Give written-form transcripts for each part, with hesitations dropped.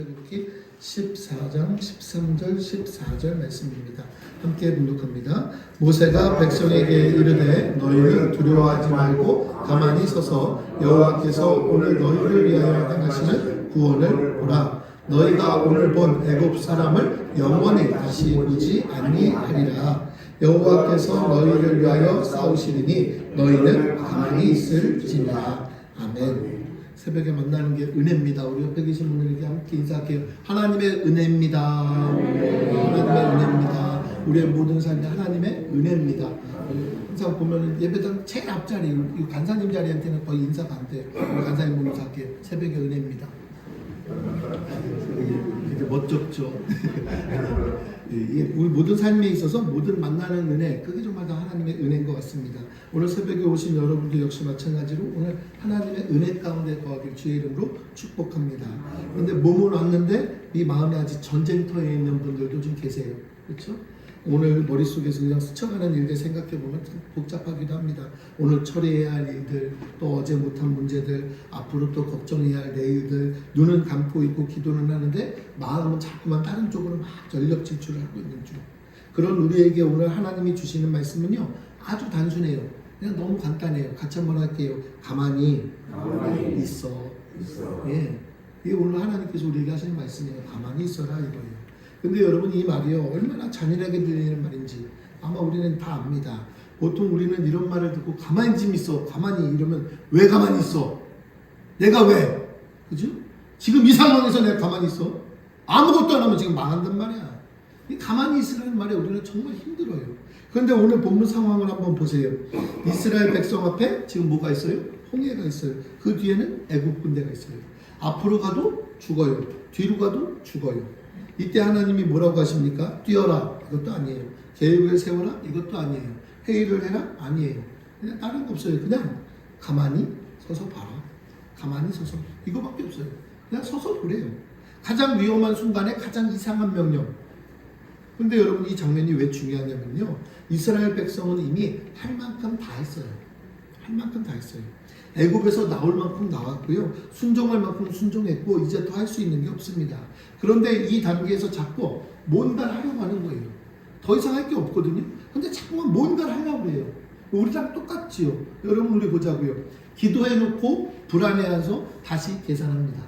출애굽기 14장 13절 14절 말씀입니다. 함께 봉독합니다. 모세가 백성에게 이르되 너희는 두려워하지 말고 가만히 서서 여호와께서 오늘 너희를 위하여 행하시는 구원을 보라. 너희가 오늘 본 애굽 사람을 영원히 다시 보지 아니하리라. 여호와께서 너희를 위하여 싸우시리니 너희는 가만히 있을지니라. 아멘. 새벽에 만나는 게 은혜입니다. 우리 옆에 계신 분들에게 함께 인사할게요. 하나님의 은혜입니다. 하나님의 은혜입니다. 우리의 모든 삶이 하나님의 은혜입니다. 항상 보면 예배당 제일 앞자리 간사님 자리한테는 거의 인사가 안 돼요. 간사님 보면서 할게요. 새벽에 은혜입니다. 이게 멋졌죠. 우리 모든 삶에 있어서 모든 만나는 은혜, 그게 정말 다 하나님의 은혜인 것 같습니다. 오늘 새벽에 오신 여러분도 역시 마찬가지로 오늘 하나님의 은혜 가운데 거하길 주의 이름으로 축복합니다. 그런데 몸은 왔는데 이 마음에 아직 전쟁터에 있는 분들도 좀 계세요. 그렇죠? 오늘 머릿속에서 그냥 스쳐가는 일들 생각해보면 참 복잡하기도 합니다. 오늘 처리해야 할 일들, 또 어제 못한 문제들, 앞으로 또 걱정해야 할 내일들, 눈은 감고 있고 기도는 하는데 마음은 자꾸만 다른 쪽으로 막 전력 질주를 하고 있는 중. 그런 우리에게 오늘 하나님이 주시는 말씀은요, 아주 단순해요. 그냥 너무 간단해요. 같이 한번 할게요. 가만히 있어. 예. 이게 오늘 하나님께서 우리에게 하시는 말씀이에요. 가만히 있어라 이거예요. 근데 여러분 이 말이요 얼마나 잔인하게 들리는 말인지 아마 우리는 다 압니다. 보통 우리는 이런 말을 듣고 가만히 좀 있어, 가만히 이러면 왜 가만히 있어? 내가 왜? 그죠? 지금 이 상황에서 내가 가만히 있어? 아무것도 안 하면 지금 망한단 말이야. 이 가만히 있으라는 말에 우리는 정말 힘들어요. 그런데 오늘 본문 상황을 한번 보세요. 이스라엘 백성 앞에 지금 뭐가 있어요? 홍해가 있어요. 그 뒤에는 애국 군대가 있어요. 앞으로 가도 죽어요. 뒤로 가도 죽어요. 이때 하나님이 뭐라고 하십니까? 뛰어라. 이것도 아니에요. 계획을 세워라. 이것도 아니에요. 회의를 해라. 아니에요. 그냥 다른 거 없어요. 그냥 가만히 서서 봐라. 가만히 서서. 이거밖에 없어요. 그냥 서서 보래요. 가장 위험한 순간에 가장 이상한 명령. 근데 여러분 이 장면이 왜 중요하냐면요. 이스라엘 백성은 이미 할 만큼 다 했어요. 할 만큼 다 했어요. 애굽에서 나올 만큼 나왔고요. 순종할 만큼 순종했고 이제 더 할 수 있는 게 없습니다. 그런데 이 단계에서 자꾸 뭔가를 하려고 하는 거예요. 더 이상 할 게 없거든요. 근데 자꾸만 뭔가를 하려고 해요. 우리랑 똑같지요. 여러분 우리 보자고요. 기도해놓고 불안해해서 다시 계산합니다.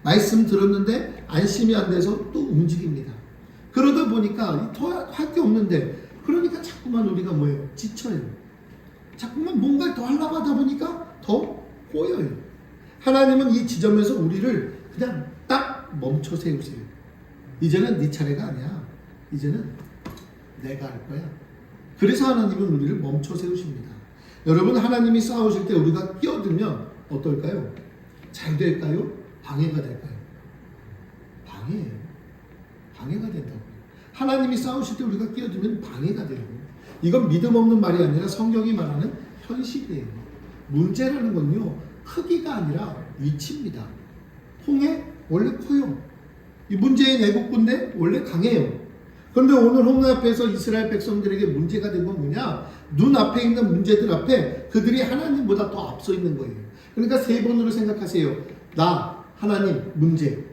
말씀 들었는데 안심이 안 돼서 또 움직입니다. 그러다 보니까 더 할 게 없는데 그러니까 자꾸만 우리가 뭐예요? 지쳐요. 자꾸만 뭔가를 더 하려고 하다 보니까 더 꼬여요. 하나님은 이 지점에서 우리를 그냥 딱 멈춰 세우세요. 이제는 네 차례가 아니야. 이제는 내가 할 거야. 그래서 하나님은 우리를 멈춰 세우십니다. 여러분 하나님이 싸우실 때 우리가 끼어들면 어떨까요? 잘 될까요? 방해가 될까요? 방해예요. 방해가 된다고요. 하나님이 싸우실 때 우리가 끼어들면 방해가 돼요. 이건 믿음 없는 말이 아니라 성경이 말하는 현실이에요. 문제라는 건요, 크기가 아니라 위치입니다. 홍해 원래 커요. 이 문제인 애국 군대 원래 강해요. 그런데 오늘 홍해 앞에서 이스라엘 백성들에게 문제가 된 건 뭐냐? 눈앞에 있는 문제들 앞에 그들이 하나님보다 더 앞서 있는 거예요. 그러니까 세 번으로 생각하세요. 나, 하나님, 문제.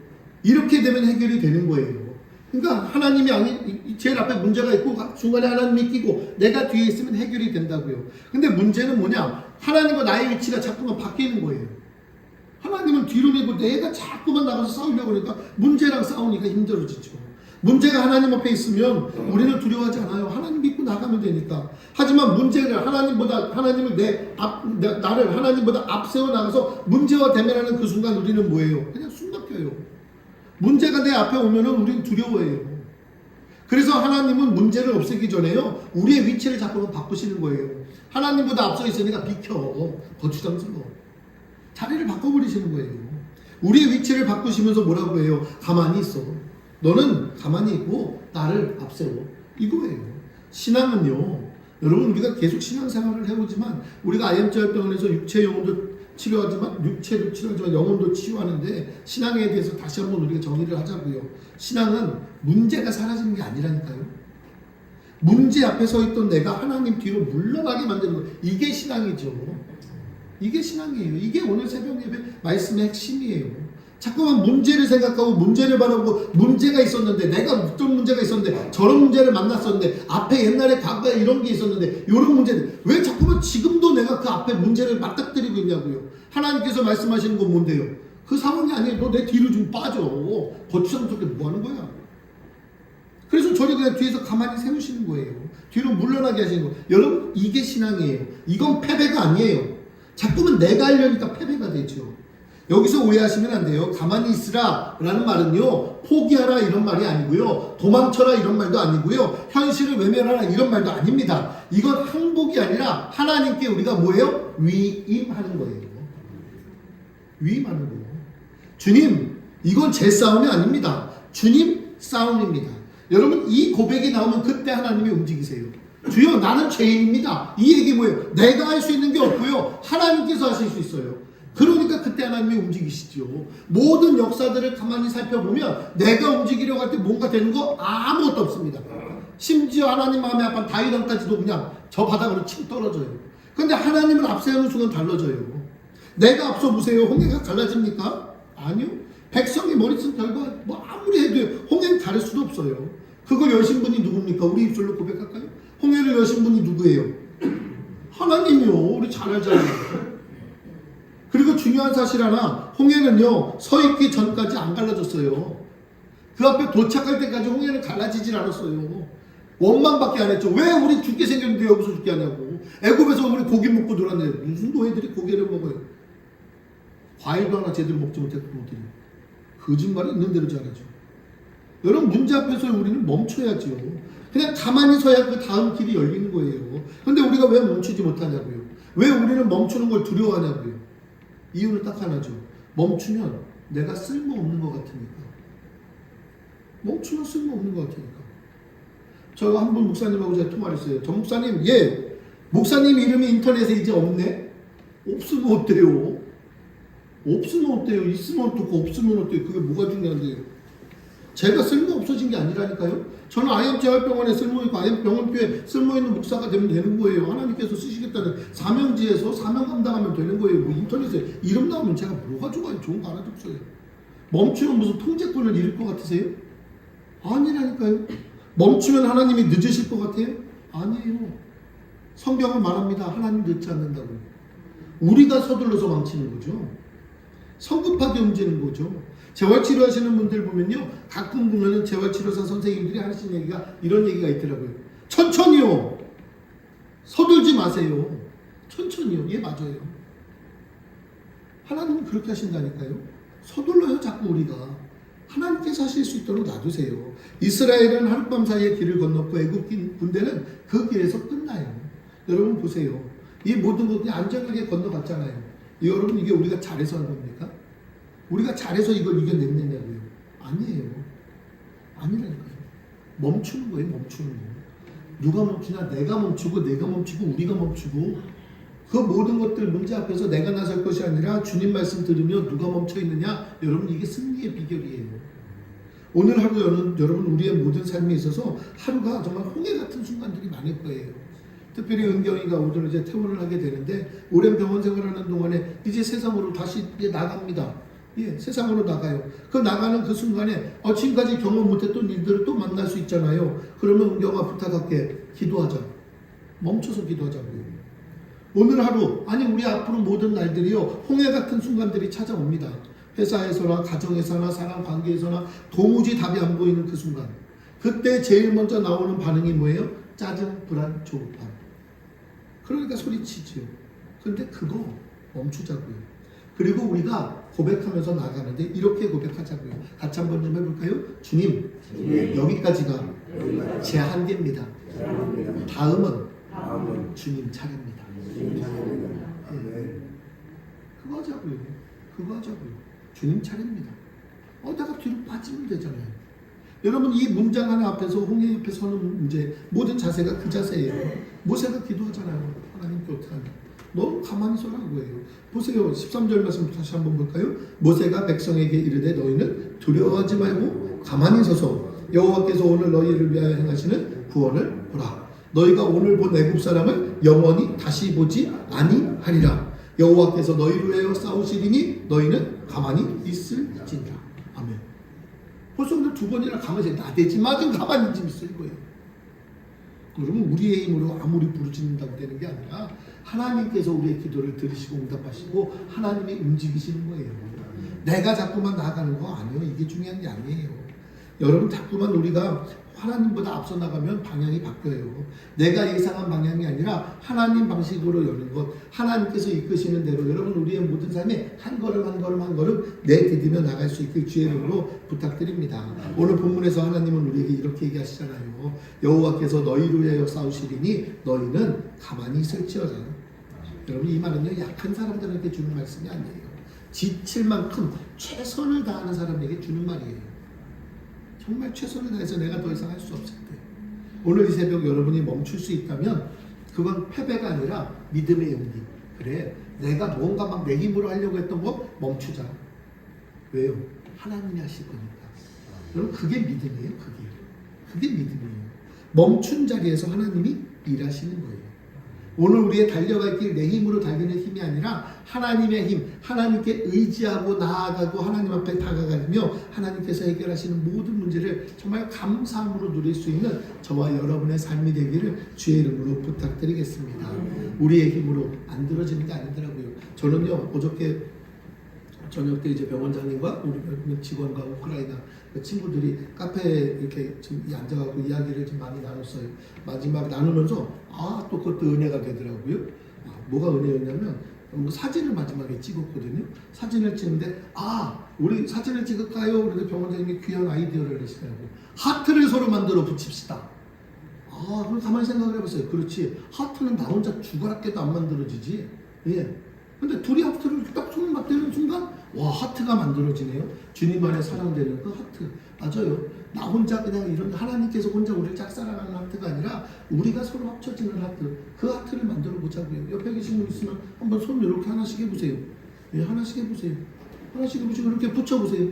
이렇게 되면 해결이 되는 거예요. 그러니까 하나님이 아니 제일 앞에 문제가 있고 중간에 하나님이 끼고 내가 뒤에 있으면 해결이 된다고요. 근데 문제는 뭐냐? 하나님과 나의 위치가 자꾸만 바뀌는 거예요. 하나님은 뒤로 밀고 내가 자꾸만 나가서 싸우려고 그러니까 문제랑 싸우니까 힘들어지죠. 문제가 하나님 앞에 있으면 우리는 두려워하지 않아요. 하나님 믿고 나가면 되니까. 하지만 문제를 하나님을 나를 하나님보다 앞세워 나가서 문제와 대면하는 그 순간 우리는 뭐예요? 그냥 숨 막혀요. 문제가 내 앞에 오면은 우리는 두려워해요. 그래서 하나님은 문제를 없애기 전에요, 우리의 위치를 자꾸 바꾸시는 거예요. 하나님보다 앞서 있으니까 비켜. 거추장스러워. 자리를 바꿔버리시는 거예요. 우리의 위치를 바꾸시면서 뭐라고 해요? 가만히 있어. 너는 가만히 있고 나를 앞세워. 이거예요. 신앙은요, 여러분 우리가 계속 신앙생활을 해보지만 우리가 IMJ병원에서 육체 영혼도 육체도 치료하지만 영혼도 치유하는데 신앙에 대해서 다시 한번 우리가 정의를 하자고요. 신앙은 문제가 사라지는 게 아니라니까요. 문제 앞에 서 있던 내가 하나님 뒤로 물러나게 만드는 거. 이게 신앙이죠. 이게 신앙이에요. 이게 오늘 새벽 예배 말씀의 핵심이에요. 자꾸만 문제를 생각하고 문제를 바라보고 문제가 있었는데 내가 어떤 문제가 있었는데 저런 문제를 만났었는데 앞에 옛날에 과거에 이런 게 있었는데 이런 문제들 왜 자꾸만 지금도 내가 그 앞에 문제를 맞닥뜨리고 있냐고요. 하나님께서 말씀하시는 건 뭔데요? 그 상황이 아니에요. 너 내 뒤로 좀 빠져. 거추장스럽게 뭐 하는 거야? 그래서 저를 그냥 뒤에서 가만히 세우시는 거예요. 뒤로 물러나게 하시는 거예요. 여러분 이게 신앙이에요. 이건 패배가 아니에요. 자꾸만 내가 하려니까 패배가 되죠. 여기서 오해하시면 안 돼요. 가만히 있으라 라는 말은요 포기하라 이런 말이 아니고요, 도망쳐라 이런 말도 아니고요, 현실을 외면하라 이런 말도 아닙니다. 이건 항복이 아니라 하나님께 우리가 뭐예요? 위임하는 거예요. 위임하는 거예요. 주님 이건 제 싸움이 아닙니다. 주님 싸움입니다. 여러분 이 고백이 나오면 그때 하나님이 움직이세요. 주여 나는 죄인입니다. 이 얘기 뭐예요? 내가 할 수 있는 게 없고요, 하나님께서 하실 수 있어요. 그러니까 그때 하나님이 움직이시죠. 모든 역사들을 가만히 살펴보면 내가 움직이려고 할 때 뭔가 되는 거 아무것도 없습니다. 심지어 하나님 마음에 합한 다윗 왕까지도 그냥 저 바닥으로 침 떨어져요. 근데 하나님을 앞세우는 순간 달라져요. 내가 앞서 보세요. 홍해가 갈라집니까? 아니요. 백성이 머리 쓴 결과 뭐 아무리 해도 홍해는 가를 수도 없어요. 그걸 여신 분이 누굽니까? 우리 입술로 고백할까요? 홍해를 여신 분이 누구예요? 하나님이요. 우리 잘 알잖아요. 그리고 중요한 사실 하나, 홍해는요 서 있기 전까지 안 갈라졌어요. 그 앞에 도착할 때까지 홍해는 갈라지질 않았어요. 원망밖에 안 했죠. 왜 우리 죽게 생겼는데 여기서 죽게 하냐고. 애굽에서 우리 고기 먹고 놀았는데 무슨 노예들이 고기를 먹어요. 과일도 하나 제대로 먹지 못했고 노들이. 거짓말이 있는 대로 잘하죠. 여러분 문제 앞에서 우리는 멈춰야죠. 그냥 가만히 서야 그 다음 길이 열리는 거예요. 근데 우리가 왜 멈추지 못하냐고요. 왜 우리는 멈추는 걸 두려워하냐고요. 이유는 딱 하나죠. 멈추면 내가 쓸모없는 것 같으니까. 멈추면 쓸모없는 것 같으니까. 저 한 분 목사님하고 제가 통화를 했어요. 저 목사님, 목사님 이름이 인터넷에 이제 없네? 없으면 어때요? 없으면 어때요? 있으면 어떻고 없으면 어때요? 그게 뭐가 중요한데요? 제가 쓸모 없어진 게 아니라니까요. 저는 IM재활병원에 쓸모있고 IM병원교회 쓸모있는 목사가 되면 되는 거예요. 하나님께서 쓰시겠다는 사명지에서 사명 감당하면 되는 거예요. 뭐 인터넷에 이름 나오면 제가 뭐가 좋아요? 좋은 거 하나도 없어요. 멈추면 무슨 통제권을 잃을 것 같으세요? 아니라니까요. 멈추면 하나님이 늦으실 것 같아요? 아니에요. 성경은 말합니다. 하나님 늦지 않는다고. 우리가 서둘러서 망치는 거죠. 성급하게 움직이는 거죠. 재활치료하시는 분들 보면요, 가끔 보면은 재활치료사 선생님들이 하시는 얘기가 이런 얘기가 있더라고요. 천천히요. 서둘지 마세요. 천천히요. 예, 맞아요. 하나님은 그렇게 하신다니까요. 서둘러요, 자꾸 우리가. 하나님께서 하실 수 있도록 놔두세요. 이스라엘은 하룻밤 사이에 길을 건넜고 애굽 군대는 그 길에서 끝나요. 여러분 보세요. 이 모든 것이 안전하게 건너갔잖아요. 여러분 이게 우리가 잘해서 한 겁니까? 우리가 잘해서 이걸 이겨냈느냐고요? 아니에요. 아니라니까요. 멈추는 거예요. 멈추는 거. 누가 멈추냐? 내가 멈추고 내가 멈추고 우리가 멈추고 그 모든 것들 문제 앞에서 내가 나설 것이 아니라 주님 말씀 들으며 누가 멈춰 있느냐? 여러분 이게 승리의 비결이에요. 오늘 하루 여러분 우리의 모든 삶에 있어서 하루가 정말 홍해 같은 순간들이 많을 거예요. 특별히 은경이가 오늘 이제 퇴원을 하게 되는데 오랜 병원 생활하는 동안에 이제 세상으로 다시 이제 나갑니다. 예, 세상으로 나가요. 그 나가는 그 순간에 지금까지 경험 못했던 일들을 또 만날 수 있잖아요. 그러면 은경아 부탁할게. 기도하자. 멈춰서 기도하자고요. 오늘 하루, 아니 우리 앞으로 모든 날들이요 홍해 같은 순간들이 찾아옵니다. 회사에서나 가정에서나 사람 관계에서나 도무지 답이 안 보이는 그 순간. 그때 제일 먼저 나오는 반응이 뭐예요? 짜증, 불안, 조급함. 그러니까 소리치지요. 그런데 그거 멈추자고요. 그리고 우리가 고백하면서 나가는데 이렇게 고백하자고요. 같이 한번 좀 해볼까요? 주님, 여기까지가 제 한계입니다. 다음은 주님 차례입니다. 네. 그거 하자고요. 그거 하자고요. 주님 차례입니다. 내가 뒤로 빠지면 되잖아요. 여러분 이 문장 하나 앞에서 홍해 옆에 서는 문제 모든 자세가 그 자세예요. 모세가 기도하잖아요. 하나님께 어떻게 하냐. 너 가만히 서라는 거예요. 보세요. 13절 말씀 다시 한번 볼까요? 모세가 백성에게 이르되 너희는 두려워하지 말고 가만히 서서 여호와께서 오늘 너희를 위하여 행하시는 구원을 보라. 너희가 오늘 본 애굽 사람을 영원히 다시 보지 아니하리라. 여호와께서 너희를 위하여 싸우시리니 너희는 가만히 있을지니라. 아멘. 벌써 오늘 두 번이나 가만히 있어요. 나대지 마 좀 가만히 좀 있어 이거예요. 그러면 우리의 힘으로 아무리 부르짖는다고 되는 게 아니라 하나님께서 우리의 기도를 들으시고 응답하시고 하나님이 움직이시는 거예요. 내가 자꾸만 나아가는 거 아니에요. 이게 중요한 게 아니에요. 여러분 자꾸만 우리가 하나님보다 앞서 나가면 방향이 바뀌어요. 내가 예상한 방향이 아니라 하나님 방식으로 여는 것, 하나님께서 이끄시는 대로 여러분 우리의 모든 삶에 한 걸음 한 걸음 한 걸음 내디디며 나갈 수 있길 주의 이름으로 부탁드립니다. 오늘 본문에서 하나님은 우리에게 이렇게 얘기하시잖아요. 여호와께서 너희를 위하여 싸우시리니 너희는 가만히 있을지어다. 여러분 이 말은요 약한 사람들에게 주는 말씀이 아니에요. 지칠 만큼 최선을 다하는 사람에게 주는 말이에요. 정말 최선을 다해서 내가 더 이상 할 수 없을 때 오늘 이 새벽 여러분이 멈출 수 있다면 그건 패배가 아니라 믿음의 용기. 그래 내가 뭔가 막 내 힘으로 하려고 했던 거 멈추자. 왜요? 하나님이 하실 거니까. 여러분 그게 믿음이에요. 그게 믿음이에요. 멈춘 자리에서 하나님이 일하시는 거예요. 오늘 우리의 달려갈 길 내 힘으로 달리는 힘이 아니라 하나님의 힘, 하나님께 의지하고 나아가고 하나님 앞에 다가가며 하나님께서 해결하시는 모든 문제를 정말 감사함으로 누릴 수 있는 저와 여러분의 삶이 되기를 주의 이름으로 부탁드리겠습니다. 우리의 힘으로 안 들어지는 게 아니더라고요. 저는요 어저께 저녁 때 이제 병원장님과 우리 직원과 우크라이나 친구들이 카페에 이렇게 좀 앉아가지고 이야기를 좀 많이 나눴어요. 마지막 나누면서 또 그것도 은혜가 되더라고요. 뭐가 은혜였냐면 사진을 마지막에 찍었거든요. 사진을 찍는데 우리 사진을 찍을까요? 그런데 병원장님이 귀한 아이디어를 내시더라고요. 하트를 서로 만들어 붙입시다. 그럼 가만히 생각을 해보세요. 그렇지. 하트는 나 혼자 죽어라깨도 안 만들어지지. 예. 근데 둘이 하트를 딱 손을 맞대는 순간 하트가 만들어지네요. 주님 안에 사랑되는 그 하트. 맞아요. 나 혼자 그냥 이런 하나님께서 혼자 우리를 짝사랑하는 하트가 아니라 우리가 서로 합쳐지는 하트. 그 하트를 만들어 보자고요. 옆에 계신 분 있으면 한번 손 이렇게 하나씩 해보세요. 예, 하나씩 해보세요. 하나씩 해보시고 이렇게 붙여보세요.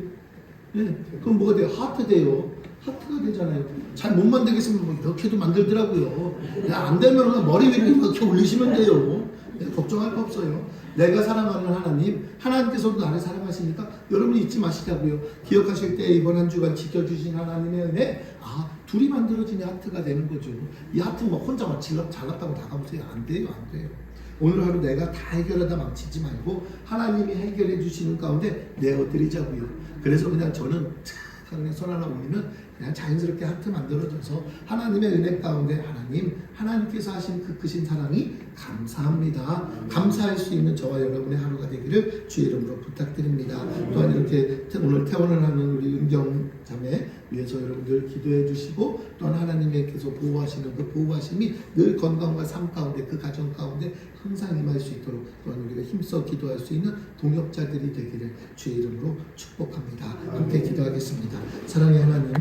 예, 그럼 뭐가 돼요? 하트 돼요. 하트가 되잖아요. 잘 못 만들겠으면 뭐 이렇게도 만들더라고요. 안 되면 머리 위로 이렇게 올리시면 돼요. 예, 걱정할 거 없어요. 내가 사랑하는 하나님, 하나님께서도 나를 사랑하시니까 여러분이 잊지 마시자고요. 기억하실 때 이번 한 주간 지켜주신 하나님의 은혜, 둘이 만들어진 하트가 되는 거죠. 이 하트 뭐 혼자 막 잘났다고 나가보세요. 안 돼요. 오늘 하루 내가 다 해결하다 망치지 말고 하나님이 해결해 주시는 가운데 내어드리자고요. 그래서 그냥 저는 그냥 손 하나 올리면 그냥 자연스럽게 하트 만들어져서 하나님의 은혜 가운데 하나님께서 하신 그 크신 사랑이 감사합니다. 감사할 수 있는 저와 여러분의 하루가 되기를 주의 이름으로 부탁드립니다. 또한 이렇게 오늘 퇴원을 하는 우리 은경 자매 위해서 여러분들 기도해 주시고 또한 하나님께서 보호하시는 그 보호하심이 늘 건강과 삶 가운데 그 가정 가운데 항상 임할 수 있도록 또한 우리가 힘써 기도할 수 있는 동역자들이 되기를 주의 이름으로 축복합니다. 함께 기도하겠습니다. 사랑의 하나님